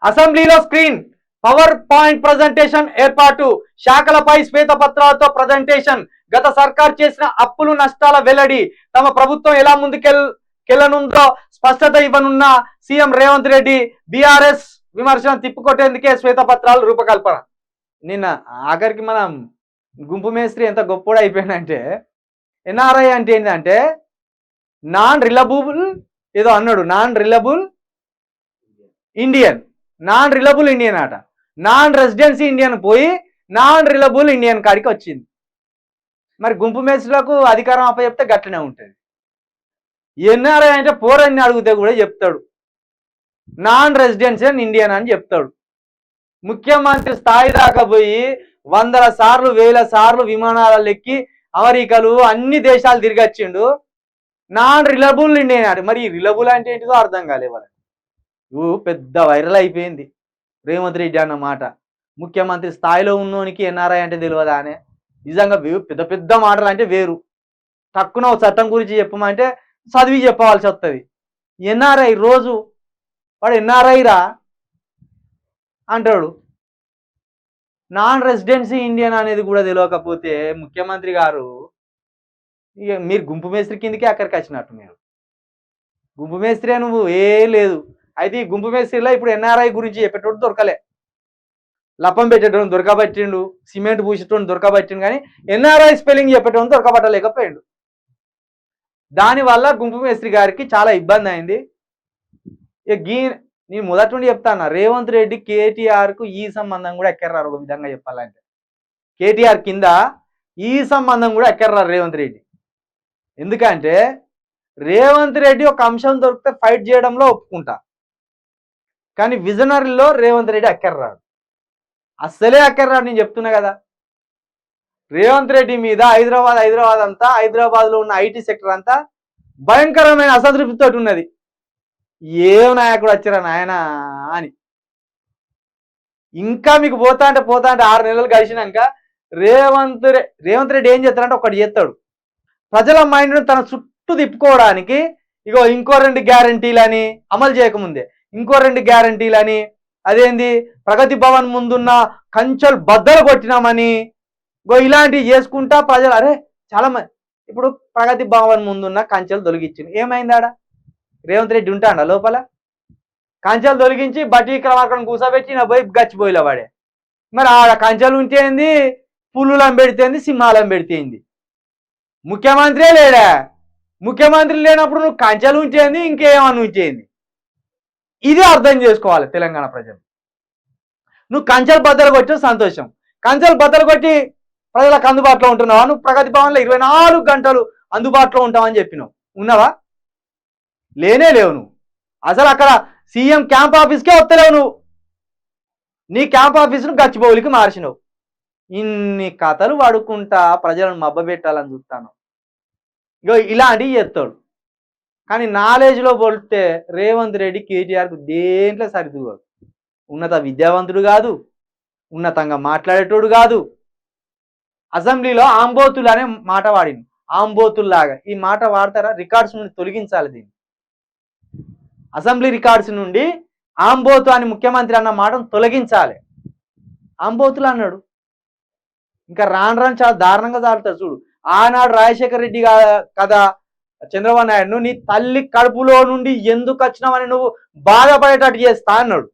అసెంబ్లీలో screen power point presentation ఏర్పాటు, శాఖలపై శ్వేతపత్రాలతో presentation, గత సర్కార్ చేసిన అప్పులు నష్టాల వెల్లడి, తమ ప్రభుత్వం ఎలా ముందుకెళ్లనుందో స్పష్టత ఇవ్వనున్న సీఎం రేవంత్ రెడ్డి, బీఆర్ఎస్ విమర్శను తిప్పుకొట్టేందుకే శ్వేతపత్రాలు రూపకల్పన. నిన్న ఆఖరికి మనం గుంపు మేస్త్రి ఎంత గొప్పోడు అయిపోయానంటే, ఎన్ఆర్ఐ అంటే ఏంటంటే నాన్ రిలబుల్ ఏదో అన్నాడు, నాన్ రిలబుల్ ఇండియన్ అట. నాన్ రెసిడెన్సీ ఇండియన్ పోయి నాన్ రిలబుల్ ఇండియన్ కాడికి వచ్చింది. మరి గుంపు మేస్త్రులకు అధికారం అప్పచెప్తే గట్లనే ఉంటుంది. ఎన్ఆర్ఐ అంటే పోరన్ని అడిగితే కూడా చెప్తాడు నాన్ రెసిడెన్సీ ఇండియన్ అని చెప్తాడు. ముఖ్యమంత్రి స్థాయి దాకా పోయి 100 సార్లు 1000 సార్లు విమానాలు ఎక్కి అమెరికాలు అన్ని దేశాలు తిరిగి వచ్చిండు. నాన్ రిలబుల్ ఇండియన్ అంటే మరి రిలబుల్ అంటే ఏంటిదో అర్థం కాలేదు వాళ్ళకి. పెద్ద వైరల్ అయిపోయింది రేవంత్ రెడ్డి అన్న మాట. ముఖ్యమంత్రి స్థాయిలో ఉన్నోనికి ఎన్ఆర్ఐ అంటే తెలియదా అనే. నిజంగా పెద్ద పెద్ద మాటలు అంటే వేరు. తక్కువ చట్టం గురించి చెప్పమంటే చదివి చెప్పవలసి వస్తుంది. ఎన్ఆర్ఐ రోజు వాడు ఎన్ఆర్ఐ రా అంటాడు. నాన్ రెసిడెన్సీ ఇండియన్ అనేది కూడా తెలియకపోతే ముఖ్యమంత్రి గారు ఇక మీరు గుంపు మేస్త్రి కిందకి అక్కడికి వచ్చినట్టు. మీరు గుంపు మేస్త్రి నువ్వు లేదు. అయితే ఈ గుంపు మేస్త్రిలో ఇప్పుడు ఎన్ఆర్ఐ గురించి చెప్పేటోడు దొరకలే. లప్పం పెట్టేటోడు దొరకబట్టిండు, సిమెంట్ పూసేటోడు దొరకబట్టిండు, కానీ ఎన్ఆర్ఐ స్పెల్లింగ్ చెప్పేటోడు దొరకబట్టలేకపోయాడు. దానివల్ల గుంపు మేస్త్రి గారికి చాలా ఇబ్బంది అయింది. ఇక నేను మొదటి నుండి చెప్తాను, రేవంత్ రెడ్డి కేటీఆర్కు ఈ సంబంధం కూడా ఎక్కర్రారు. ఒక విధంగా చెప్పాలంటే కేటీఆర్ కింద ఈ సంబంధం కూడా ఎక్కర్రారు రేవంత్ రెడ్డి. ఎందుకంటే రేవంత్ రెడ్డి ఒక అంశం దొరికితే ఫైట్ చేయడంలో ఒప్పుకుంటా, కానీ విజనరీలో రేవంత్ రెడ్డి ఎక్కర్రాడు, అస్సలే ఎక్కర్రాడు. నేను చెప్తున్నా కదా, రేవంత్ రెడ్డి మీద హైదరాబాద్ అంతా, హైదరాబాద్లో ఉన్న ఐటీ సెక్టర్ అంతా భయంకరమైన అసంతృప్తితో ఉన్నది. ఏం నాయకుడు వచ్చారా నాయన అని. ఇంకా మీకు పోతా అంటే 6 నెలలు గడిచినాక రేవంత్ రెడ్డి ఏం చేస్తాడంటే ఒకటి చేస్తాడు. ప్రజల మైండ్ను తన చుట్టూ తిప్పుకోవడానికి ఇగో ఇంకో 2 గ్యారంటీలని అమలు చేయకముందే ఇంకో 2 గ్యారంటీలని, అదేంది ప్రగతి భవన్ ముందున్న కంచెలు బద్దలు కొట్టినామని ఇలాంటివి చేసుకుంటా ప్రజలు అరే చాలా మంది ఇప్పుడు ప్రగతి భవన్ ముందున్న కంచెలు తొలగించింది. ఏమైందాడ రేవంత్ రెడ్డి ఉంటాడా లోపల? కంచెలు తొలగించి బట్టి విక్రమార్కను కూర్చోబెట్టి నా పోయి గచ్చిపోయిలా వాడే. మరి ఆడ కంచెలు ఉంటేంది, పుల్లులం పెడితేంది, సింహాలం పెడితేంది. ముఖ్యమంత్రే లేడా? ముఖ్యమంత్రి లేనప్పుడు నువ్వు కంచెలు ఉంచేంది, ఇంకేమని ఉంచేంది. ఇది అర్థం చేసుకోవాలి తెలంగాణ ప్రజలు. నువ్వు కంచెలు బద్దలు కొట్టి సంతోషం, కంచెలు బద్దలు కొట్టి ప్రజలకు అందుబాటులో ఉంటున్నావా? నువ్వు ప్రగతి భవన్లో 24 గంటలు అందుబాటులో ఉంటావని చెప్పినావు, ఉన్నావా? లేవు నువ్వు. అసలు అక్కడ సీఎం క్యాంప్ ఆఫీస్కే వస్తలేవు నువ్వు. నీ క్యాంప్ ఆఫీస్ను గచ్చిబౌలికి మార్చినావు. ఇన్ని కథలు వాడుకుంటా ప్రజలను మబ్బబెట్టాలని చూస్తాను. ఇగో ఇలాంటివి చేస్తాడు. కానీ నాలెడ్జ్లో పోలిస్తే రేవంత్ రెడ్డి కేటీఆర్కు దేంట్లో సరిదూగాడు. ఉన్నత విద్యావంతుడు కాదు, ఉన్నతంగా మాట్లాడేటోడు కాదు. అసెంబ్లీలో ఆంబోతులు అనే మాట వాడింది. ఆంబోతుల్లాగా ఈ మాట వాడతారా? రికార్డ్స్ నుండి తొలగించాలి దీన్ని. అసెంబ్లీ రికార్డ్స్ నుండి ఆంబోతు అని ముఖ్యమంత్రి అన్న మాటను తొలగించాలి. ఆంబోతులు అన్నాడు. ఇంకా రాను చాలా దారుణంగా దాడుతాడు చూడు. ఆనాడు రాజశేఖర రెడ్డి కదా చంద్రబాబు నాయుడు నీ తల్లి కడుపులో నుండి ఎందుకు వచ్చినావని నువ్వు బాధపడేటట్టు చేస్తా అన్నాడు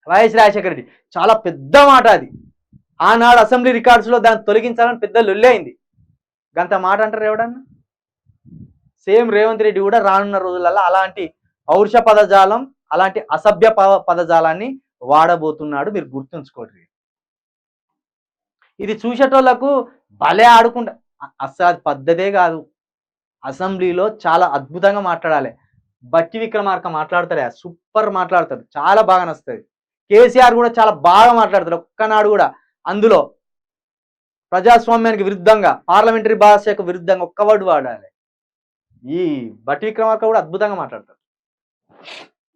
వైఎస్ రాజశేఖర రెడ్డి. చాలా పెద్ద మాట అది. ఆనాడు అసెంబ్లీ రికార్డ్స్లో దాన్ని తొలగించాలని పెద్ద లొల్లి అయింది. గంత మాట అంటారు ఎవడన్నా? సేమ్ రేవంత్ రెడ్డి కూడా రానున్న రోజులలో అలాంటి పౌరుష పదజాలం, అలాంటి అసభ్య పదజాలాన్ని వాడబోతున్నాడు. మీరు గుర్తుంచుకోండి. ఇది చూసేటోళ్లకు భలే ఆడుకుంటా, అసలు పద్ధతే కాదు. అసెంబ్లీలో చాలా అద్భుతంగా మాట్లాడాలి. బట్టి విక్రమార్క మాట్లాడతాడు, సూపర్ మాట్లాడతాడు, చాలా బాగా నచ్చుతుంది. కేసీఆర్ కూడా చాలా బాగా మాట్లాడతాడు. ఒక్కనాడు కూడా అందులో ప్రజాస్వామ్యానికి విరుద్ధంగా, పార్లమెంటరీ భాషకు విరుద్ధంగా ఒక్క వర్డ్ వాడాలి. ఈ బట్టి విక్రమార్క కూడా అద్భుతంగా మాట్లాడతాడు.